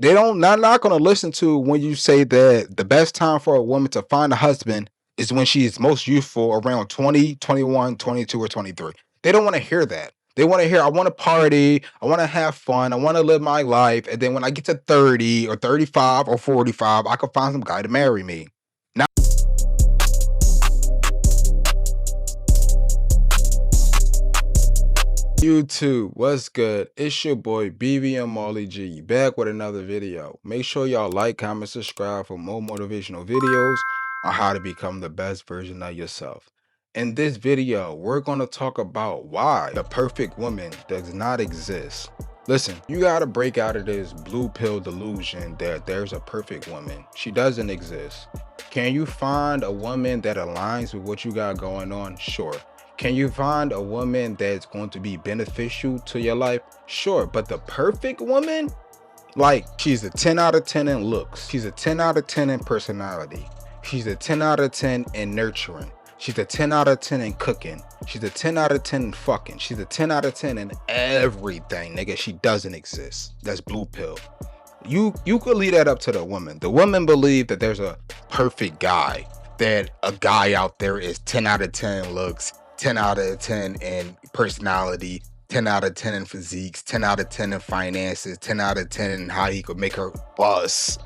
They don't not gonna listen to when you say that the best time for a woman to find a husband is when she's most youthful, around 20, 21, 22, or 23. They don't want to hear that. They want to hear, I want to party, I want to have fun, I want to live my life, and then when I get to 30 or 35 or 45, I can find some guy to marry me. Now, YouTube, what's good? It's your boy BBM Molly G, back with another video. Make sure y'all like, comment, subscribe for more motivational videos on how to become the best version of yourself. In this video, we're going to talk about why the perfect woman does not exist. Listen, you got to break out of this blue pill delusion that there's a perfect woman. She doesn't exist. Can you find a woman that aligns with what you got going on? Sure. Can you find a woman that's going to be beneficial to your life? Sure, but the perfect woman? Like, she's a 10 out of 10 in looks. She's a 10 out of 10 in personality. She's a 10 out of 10 in nurturing. She's a 10 out of 10 in cooking. She's a 10 out of 10 in fucking. She's a 10 out of 10 in everything, nigga. She doesn't exist. That's blue pill. You could leave that up to the woman. The women believe that there's a perfect guy, that a guy out there is 10 out of 10 in looks, 10 out of 10 in personality, 10 out of 10 in physiques, 10 out of 10 in finances, 10 out of 10 in how he could make her buzz,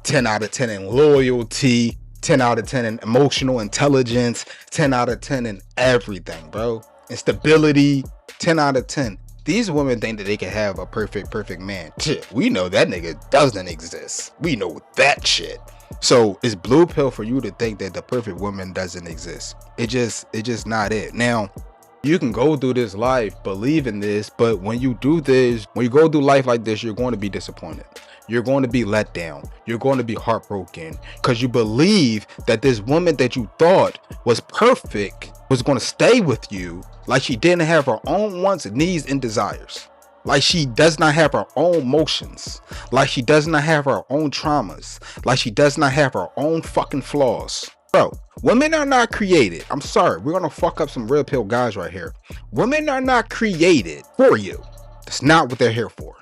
10 out of 10 in loyalty, 10 out of 10 in emotional intelligence, 10 out of 10 in everything, bro. And stability, 10 out of 10. These women think that they can have a perfect man. Shit, we know that nigga doesn't exist. We know that shit. So it's blue pill for you to think that the perfect woman doesn't exist. It's just not it. Now, you can go through this life believing this, but when you do this, when you go through life like this, you're going to be disappointed. You're going to be let down. You're going to be heartbroken because you believe that this woman that you thought was perfect was going to stay with you, like she didn't have her own wants, needs, and desires. Like she does not have her own emotions. Like she does not have her own traumas. Like she does not have her own fucking flaws. Bro, women are not created. I'm sorry, we're gonna fuck up some real pill guys right here. Women are not created for you. That's not what they're here for.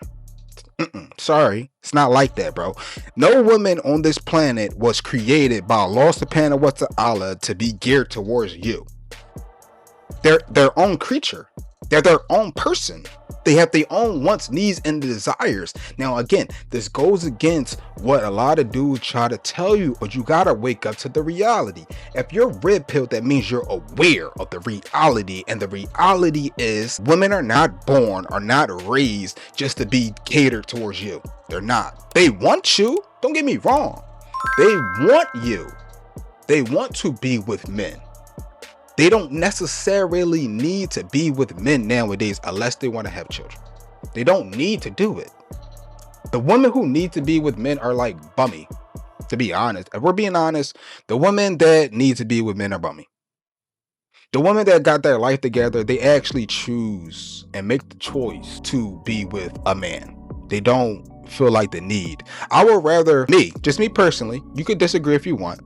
Sorry, it's not like that, bro. No woman on this planet was created by Allah subhanahu wa ta'ala to be geared towards you. They're their own creature. They're their own person. They have their own wants, needs, and desires. Now, again, this goes against what a lot of dudes try to tell you, but you gotta wake up to the reality. If you're red pill, that means you're aware of the reality, and the reality is women are not born, are not raised just to be catered towards you. They're not. They want you. Don't get me wrong. They want you. They want to be with men. They don't necessarily need to be with men nowadays unless they want to have children. They don't need to do it. The women who need to be with men are like bummy, to be honest. If we're being honest, the women that need to be with men are bummy. The women that got their life together, they actually choose and make the choice to be with a man. They don't feel like the need. I would rather, just me personally, you could disagree if you want.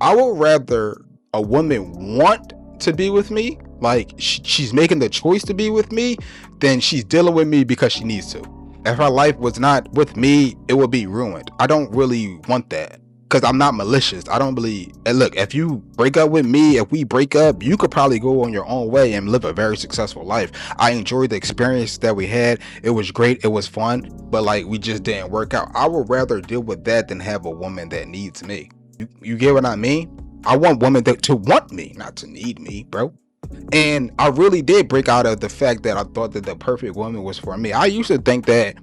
I would rather a woman want to be with me, like she's making the choice to be with me, then she's dealing with me because she needs to. If her life was not with me, it would be ruined. I don't really want that because I'm not malicious. I don't believe, and look, if you break up with me, if we break up, you could probably go on your own way and live a very successful life. I enjoyed the experience that we had. It was great, it was fun, but like we just didn't work out. I would rather deal with that than have a woman that needs me. You get what I mean? I want women to want me, not to need me, bro. And I really did break out of the fact that I thought that the perfect woman was for me. I used to think that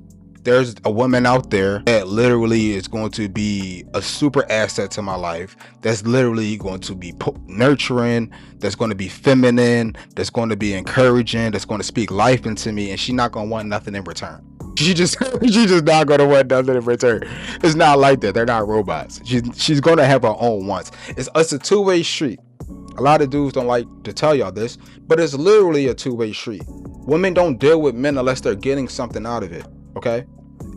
there's a woman out there that literally is going to be a super asset to my life, that's literally going to be nurturing, that's going to be feminine, that's going to be encouraging, that's going to speak life into me, and she's not going to want nothing in return. She's just not gonna want nothing in return. It's not like that. They're not robots. She's gonna have her own wants. It's a two-way street. A lot of dudes don't like to tell y'all this, but it's literally a two-way street. Women don't deal with men unless they're getting something out of it. Okay,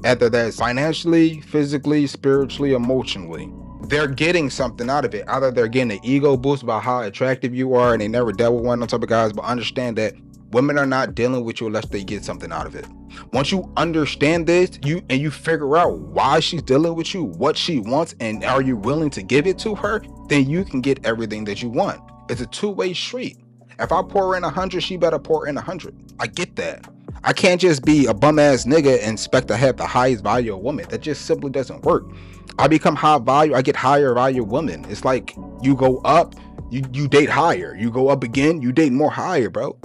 either that's financially, physically, spiritually, emotionally. They're getting something out of it. Either they're getting an ego boost about how attractive you are, and they never dealt with one of those type of guys, but understand that Women are not dealing with you unless they get something out of it. Once you understand this, you figure out why she's dealing with you, what she wants, and are you willing to give it to her, then you can get everything that you want. It's a two-way street. If I pour in 100, she better pour in 100. I get that. I can't just be a bum ass nigga and expect to have the highest value of woman. That just simply doesn't work. I become high value, I get higher value women. It's like you go up, you date higher. You go up again, you date more higher, bro.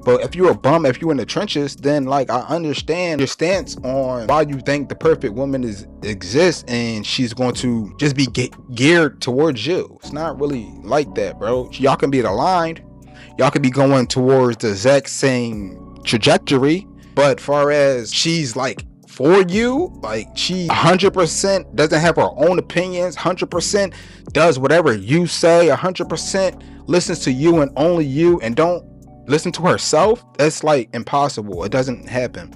But if you're a bum, if you're in the trenches, then like I understand your stance on why you think the perfect woman exists and she's going to just be geared towards you. It's not really like that, bro. Y'all can be aligned. Y'all could be going towards the exact same trajectory, but far as she's like for you, like she 100% doesn't have her own opinions, 100% does whatever you say, 100% listens to you and only you and don't listen to herself, that's like impossible. It doesn't happen.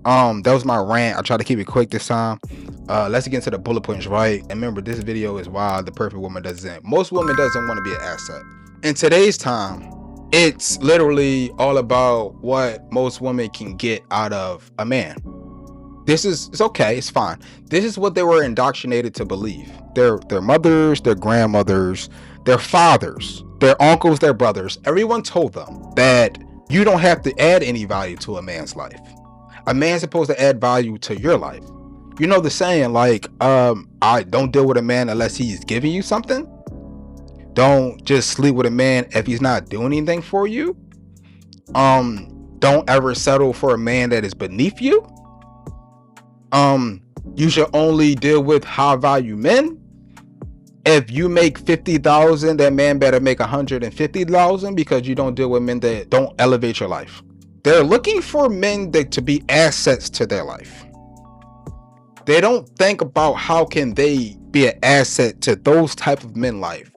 That was my rant. I try to keep it quick this time. Let's get into the bullet points, right? And remember, this video is why the perfect woman doesn't. Most women doesn't want to be an asset. In today's time, it's literally all about what most women can get out of a man. It's okay, it's fine. This is what they were indoctrinated to believe. Their mothers, their grandmothers, their fathers, their uncles, their brothers, everyone told them that you don't have to add any value to a man's life. A man's supposed to add value to your life. You know the saying, like, I don't deal with a man unless he's giving you something. Don't just sleep with a man if he's not doing anything for you. Don't ever settle for a man that is beneath you. You should only deal with high value men. If you make 50,000, that man better make 150,000 because you don't deal with men that don't elevate your life. They're looking for men to be assets to their life. They don't think about how can they be an asset to those type of men life.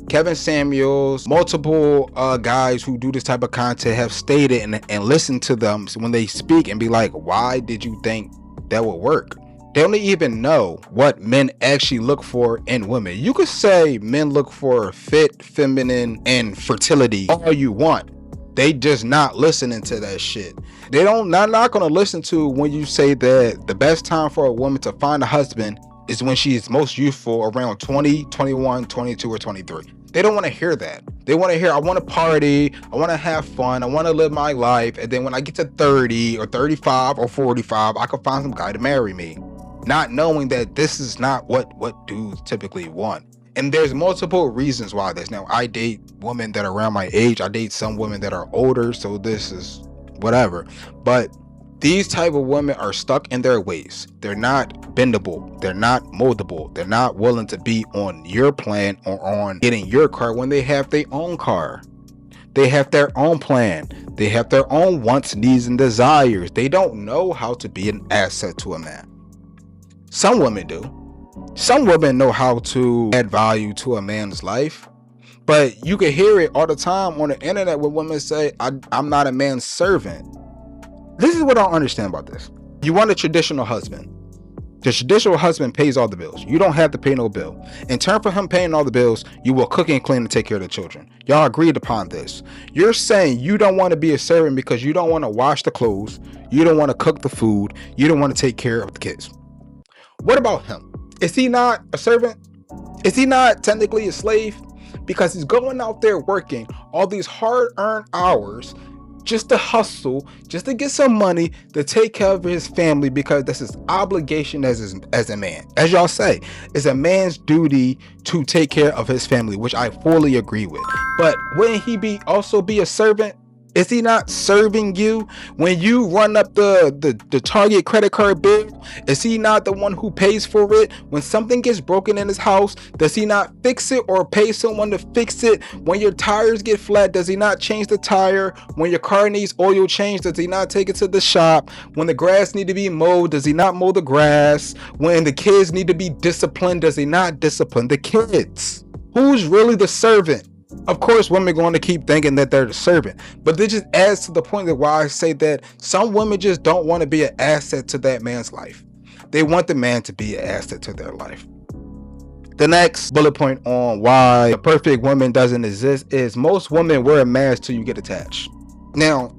Kevin Samuels, multiple guys who do this type of content have stated and listened to them when they speak and be like, why did you think that would work? They don't even know what men actually look for in women. You could say men look for fit, feminine, and fertility all you want. They just not listening to that shit. They not gonna listen to when you say that the best time for a woman to find a husband is when she's most youthful, around 20, 21, 22, or 23. They don't want to hear that. They want to hear, I want to party, I want to have fun, I want to live my life, and then when I get to 30 or 35 or 45, I can find some guy to marry me. Not knowing that this is not what dudes typically want. And there's multiple reasons why this. Now, I date women that are around my age. I date some women that are older, so this is whatever. But these type of women are stuck in their ways. They're not bendable. They're not moldable. They're not willing to be on your plan or on getting your car when they have their own car. They have their own plan. They have their own wants, needs, and desires. They don't know how to be an asset to a man. Some women do. Some women know how to add value to a man's life. But you can hear it all the time on the internet when women say, I'm not a man's servant. This is what I don't understand about this. You want a traditional husband. The traditional husband pays all the bills. You don't have to pay no bill. In turn for him paying all the bills, you will cook and clean and take care of the children. Y'all agreed upon this. You're saying you don't want to be a servant because you don't want to wash the clothes. You don't want to cook the food. You don't want to take care of the kids. What about him? Is he not a servant? Is he not technically a slave? Because he's going out there working all these hard-earned hours just to hustle, just to get some money to take care of his family, because that's his obligation as a man. As y'all say, it's a man's duty to take care of his family, which I fully agree with. But wouldn't he also be a servant? Is he not serving you when you run up the Target credit card bill? Is he not the one who pays for it? When something gets broken in his house, does he not fix it or pay someone to fix it? When your tires get flat, does he not change the tire? When your car needs oil change, does he not take it to the shop? When the grass need to be mowed, does he not mow the grass? When the kids need to be disciplined, does he not discipline the kids? Who's really the servant? Of course, women are going to keep thinking that they're the servant, but this just adds to the point that why I say that some women just don't want to be an asset to that man's life. They want the man to be an asset to their life. The next bullet point on why the perfect woman doesn't exist is most women wear a mask till you get attached. Now,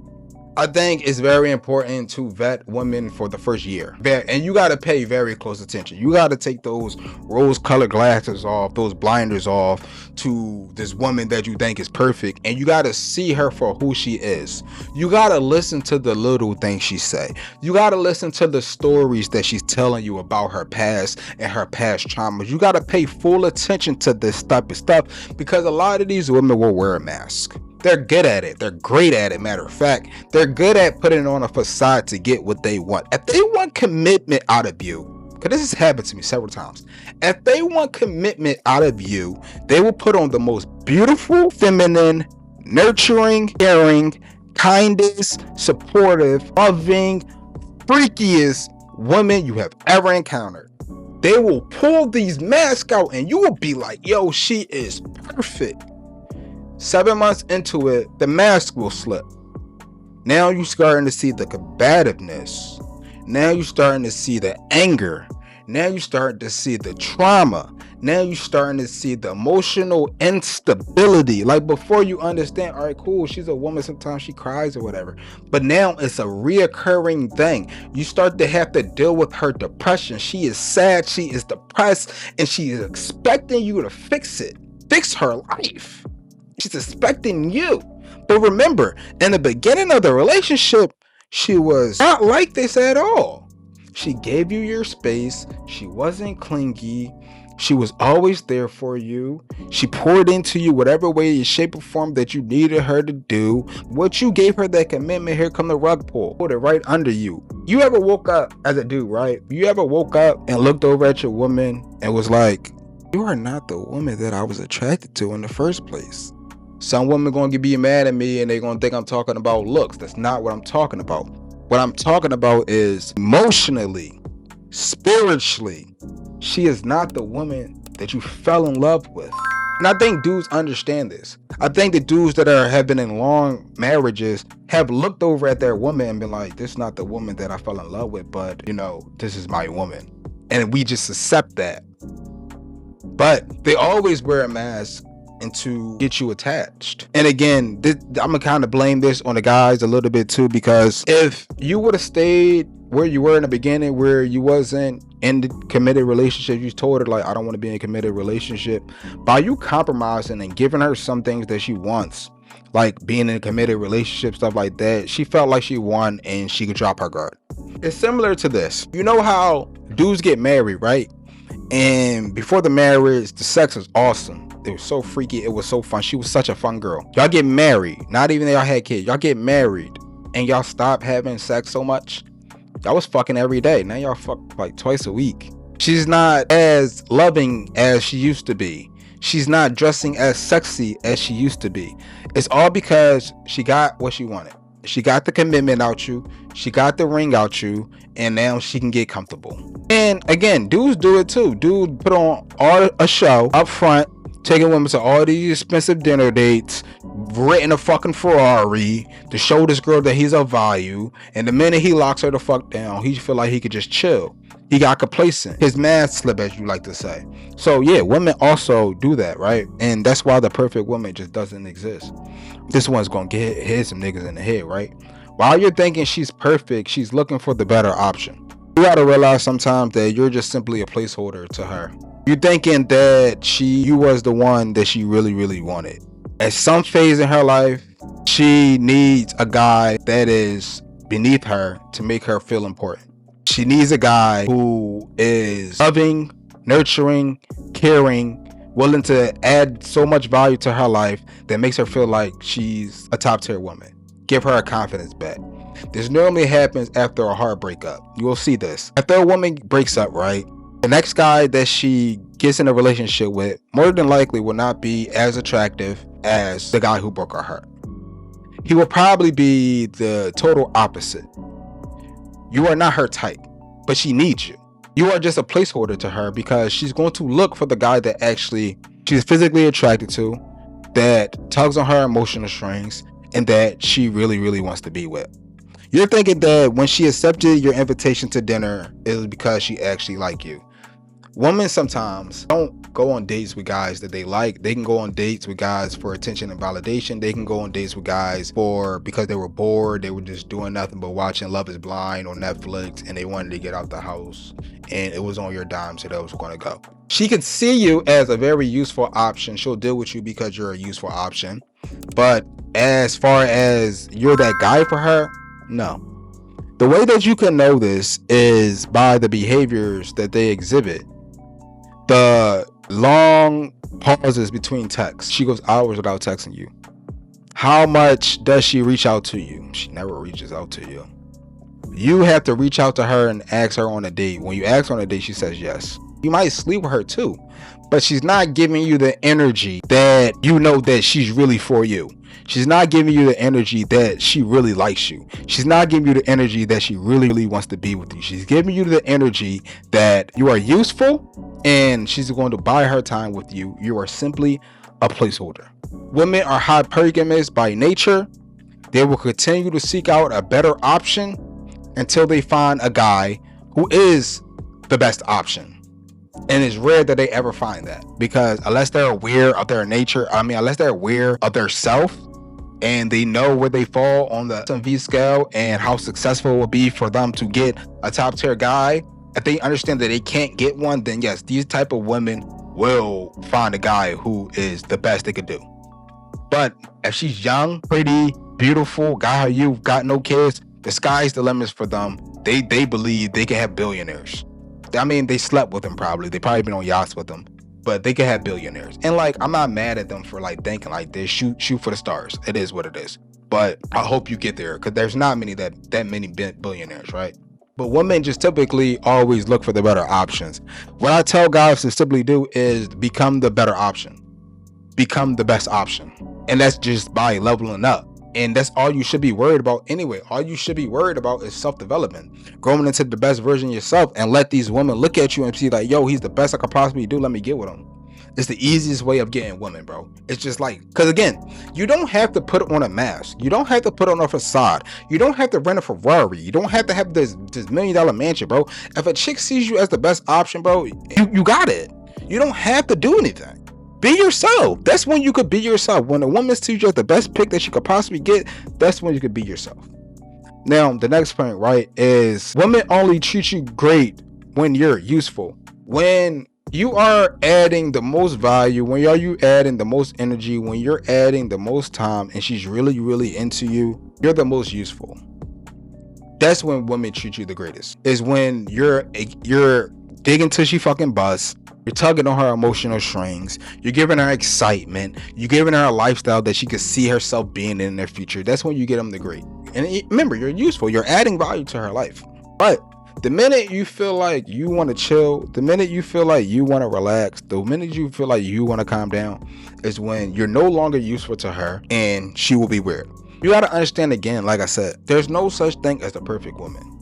I think it's very important to vet women for the first year. And you got to pay very close attention. You got to take those rose-colored glasses off, those blinders off to this woman that you think is perfect. And you got to see her for who she is. You got to listen to the little things she say. You got to listen to the stories that she's telling you about her past and her past traumas. You got to pay full attention to this type of stuff, because a lot of these women will wear a mask. They're good at it. They're great at it. Matter of fact, they're good at putting on a facade to get what they want. If they want commitment out of you, because this has happened to me several times, if they want commitment out of you, they will put on the most beautiful, feminine, nurturing, caring, kindest, supportive, loving, freakiest woman you have ever encountered. They will pull these masks out and you will be like, yo, she is perfect. 7 months into it, the mask will slip. Now you're starting to see the combativeness. Now you're starting to see the anger. Now you're starting to see the trauma. Now you're starting to see the emotional instability. Like, before you understand, all right, cool, she's a woman, sometimes she cries or whatever. But now it's a reoccurring thing. You start to have to deal with her depression. She is sad, she is depressed, and she is expecting you to fix it. Fix her life. She's expecting you. But remember, in the beginning of the relationship, she was not like this at all. She gave you your space. She wasn't clingy. She was always there for you. She poured into you whatever way, shape, or form that you needed her to do. What you gave her that commitment, here come the rug pull. Put it right under you. You ever woke up as a dude, right? You ever woke up and looked over at your woman and was like, you are not the woman that I was attracted to in the first place. Some women going to be mad at me and they're going to think I'm talking about looks. That's not what I'm talking about. What I'm talking about is emotionally, spiritually. She is not the woman that you fell in love with. And I think dudes understand this. I think the dudes that have been in long marriages have looked over at their woman and been like, this is not the woman that I fell in love with, but you know, this is my woman. And we just accept that. But they always wear a mask and to get you attached. And again, I'm gonna kind of blame this on the guys a little bit too, because if you would have stayed where you were in the beginning, where you wasn't in the committed relationship, you told her like, I don't want to be in a committed relationship, by you compromising and giving her some things that she wants, like being in a committed relationship, stuff like that, she felt like she won and she could drop her guard. It's similar to this. You know how dudes get married, right? And before the marriage, the sex was awesome. It was so freaky. It was so fun. She was such a fun girl. Y'all get married. Not even y'all had kids. Y'all get married and y'all stop having sex so much. Y'all was fucking every day. Now y'all fuck like twice a week. She's not as loving as she used to be. She's not dressing as sexy as she used to be. It's all because she got what she wanted. She got the commitment out you. She got the ring out you. And now she can get comfortable. And again, dudes do it too. Dudes put on a show up front, taking women to all these expensive dinner dates, renting a fucking Ferrari to show this girl that he's of value. And the minute he locks her the fuck down, he feel like he could just chill. He got complacent. His mask slip, as you like to say. So yeah, women also do that, right? And that's why the perfect woman just doesn't exist. This one's gonna hit some niggas in the head, right? While you're thinking she's perfect, she's looking for the better option. You gotta realize sometimes that you're just simply a placeholder to her. You're thinking that you was the one that she really, really wanted. At some phase in her life, she needs a guy that is beneath her to make her feel important. She needs a guy who is loving, nurturing, caring, willing to add so much value to her life that makes her feel like she's a top tier woman. Give her a confidence back. This normally happens after a heartbreak up. You will see this. After a woman breaks up, right? The next guy that she gets in a relationship with more than likely will not be as attractive as the guy who broke her heart. He will probably be the total opposite. You are not her type, but she needs you. You are just a placeholder to her because she's going to look for the guy that actually she's physically attracted to, that tugs on her emotional strings, and that she really, really wants to be with. You're thinking that when she accepted your invitation to dinner, it was because she actually liked you. Women sometimes don't go on dates with guys that they like. They can go on dates with guys for attention and validation. They can go on dates with guys because they were bored. They were just doing nothing but watching Love is Blind on Netflix, and they wanted to get out the house, and it was on your dime, so that was going to go. She could see you as a very useful option. She'll deal with you because you're a useful option. But as far as you're that guy for her, no. The way that you can know this is by the behaviors that they exhibit. The long pauses between texts. She goes hours without texting you. How much does she reach out to you? She never reaches out to you. You have to reach out to her and ask her on a date. When you ask her on a date, she says yes. You might sleep with her too, but she's not giving you the energy that you know that she's really for you. She's not giving you the energy that she really likes you. She's not giving you the energy that she really wants to be with you. She's giving you the energy that you are useful, and she's going to buy her time with you. You are simply a placeholder. Women are hypergamous by nature. They will continue to seek out a better option until they find a guy who is the best option. And it's rare that they ever find that, because unless they're aware of their nature, unless they're aware of their self and they know where they fall on the S&V scale and how successful it will be for them to get a top tier guy, if they understand that they can't get one, then yes, these type of women will find a guy who is the best they could do. But if she's young, pretty, beautiful, got her youth, got no kids, the sky's the limit for them. They believe they can have billionaires. They slept with them probably. They probably been on yachts with them, but they can have billionaires. And I'm not mad at them for thinking like this. Shoot for the stars. It is what it is. But I hope you get there, because there's not many that many billionaires, right? But women just typically always look for the better options. What I tell guys to simply do is become the better option, become the best option, and that's just by leveling up. And that's all you should be worried about anyway. All you should be worried about is self-development, growing into the best version of yourself, and let these women look at you and see like, yo, he's the best I could possibly do. Let me get with him. It's the easiest way of getting women, bro. It's just because again, you don't have to put on a mask. You don't have to put on a facade. You don't have to rent a Ferrari. You don't have to have this $1 million mansion, bro. If a chick sees you as the best option, bro, you got it. You don't have to do anything. Be yourself. That's when you could be yourself. When a woman sees you as the best pick that she could possibly get, that's when you could be yourself. Now, the next point, right, is women only treat you great when you're useful. When you are adding the most value, when you're adding the most energy, when you're adding the most time, and she's really into you, you're the most useful. That's when women treat you the greatest. Is when you're digging till she fucking busts. You're tugging on her emotional strings. You're giving her excitement. You're giving her a lifestyle that she could see herself being in their future. That's when you get them the great. And remember, you're useful. You're adding value to her life. But the minute you feel like you want to chill, the minute you feel like you want to relax, the minute you feel like you want to calm down, is when you're no longer useful to her, and she will be weird. You got to understand, again, like I said, there's no such thing as the perfect woman.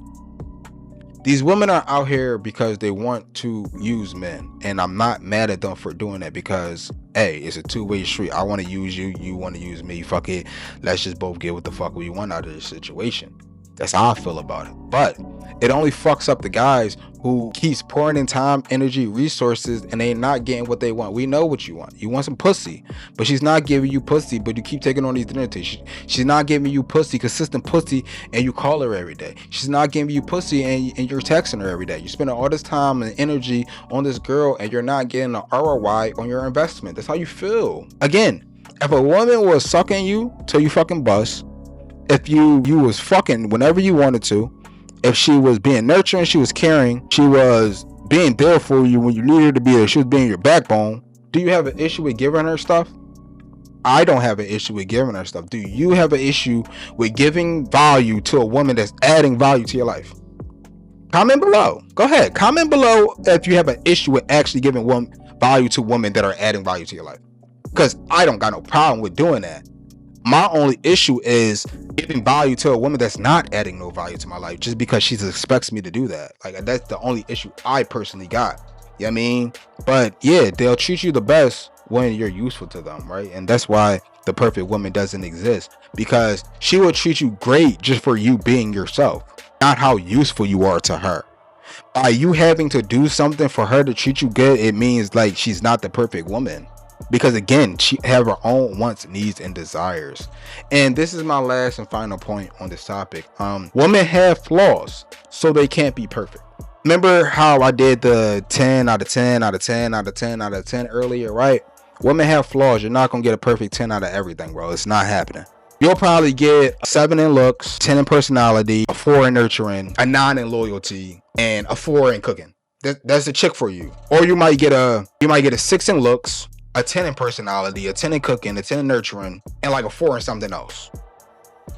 These women are out here because they want to use men, and I'm not mad at them for doing that, because hey, it's a two-way street. I want to use you, you want to use me. Fuck it, let's just both get what the fuck we want out of this situation. That's how I feel about it. But it only fucks up the guys who keeps pouring in time, energy, resources, and they not getting what they want. We know what you want. You want some pussy, but she's not giving you pussy, but you keep taking on these dinner dates. She's not giving you pussy, consistent pussy, and you call her every day. She's not giving you pussy, and you're texting her every day. You're spending all this time and energy on this girl, and you're not getting an ROI on your investment. That's how you feel. Again, if a woman was sucking you till you fucking bust, if you was fucking whenever you wanted to, if she was being nurturing, she was caring, she was being there for you when you needed her to be there, she was being your backbone, do you have an issue with giving her stuff? I don't have an issue with giving her stuff. Do you have an issue with giving value to a woman that's adding value to your life? Comment below. Go ahead. Comment below if you have an issue with actually giving value to women that are adding value to your life. Because I don't got no problem with doing that. My only issue is giving value to a woman that's not adding no value to my life just because she expects me to do that. Like, that's the only issue I personally got. You know what I mean? But yeah, they'll treat you the best when you're useful to them, right? And that's why the perfect woman doesn't exist, because she will treat you great just for you being yourself, not how useful you are to her. By you having to do something for her to treat you good, it means like she's not the perfect woman. Because again, she have her own wants, needs, and desires. And this is my last and final point on this topic. Women have flaws, so they can't be perfect. Remember how I did the 10 out of 10 out of 10 out of 10 out of 10 earlier, right? Women have flaws. You're not gonna get a perfect 10 out of everything, bro. It's not happening. You'll probably get a 7 in looks, 10 in personality, a 4 in nurturing, a 9 in loyalty, and a 4 in cooking. That's a chick for you. Or you might get a 6 in looks, a 10 in personality, a 10 in cooking, a 10 in nurturing, and like a 4 in something else.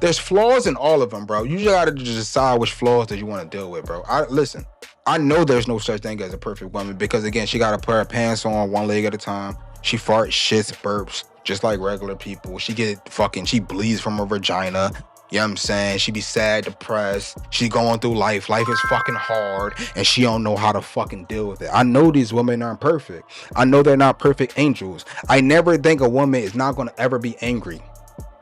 There's flaws in all of them, bro. You just gotta just decide which flaws that you want to deal with, bro. Listen, I know there's no such thing as a perfect woman because again, she gotta put her pants on one leg at a time. She farts, shits, burps, just like regular people. She bleeds from her vagina. You know what I'm saying? She be sad, depressed. She going through life. Life is fucking hard, and she don't know how to fucking deal with it. I know these women aren't perfect. I know they're not perfect angels. I never think a woman is not gonna ever be angry.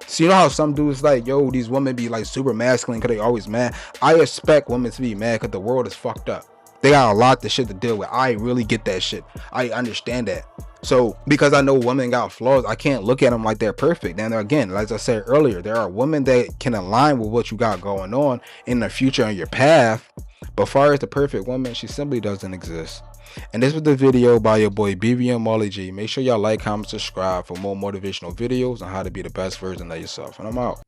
So you know how some dudes like, yo, these women be like super masculine because they always mad. I expect women to be mad because the world is fucked up. They got a lot of shit to deal with. I really get that shit. I understand that. So because I know women got flaws, I can't look at them like they're perfect. And again, as I said earlier, there are women that can align with what you got going on in the future on your path. But as far as the perfect woman, she simply doesn't exist. And this was the video by your boy BBM Molly G. Make sure y'all like, comment, subscribe for more motivational videos on how to be the best version of yourself. And I'm out.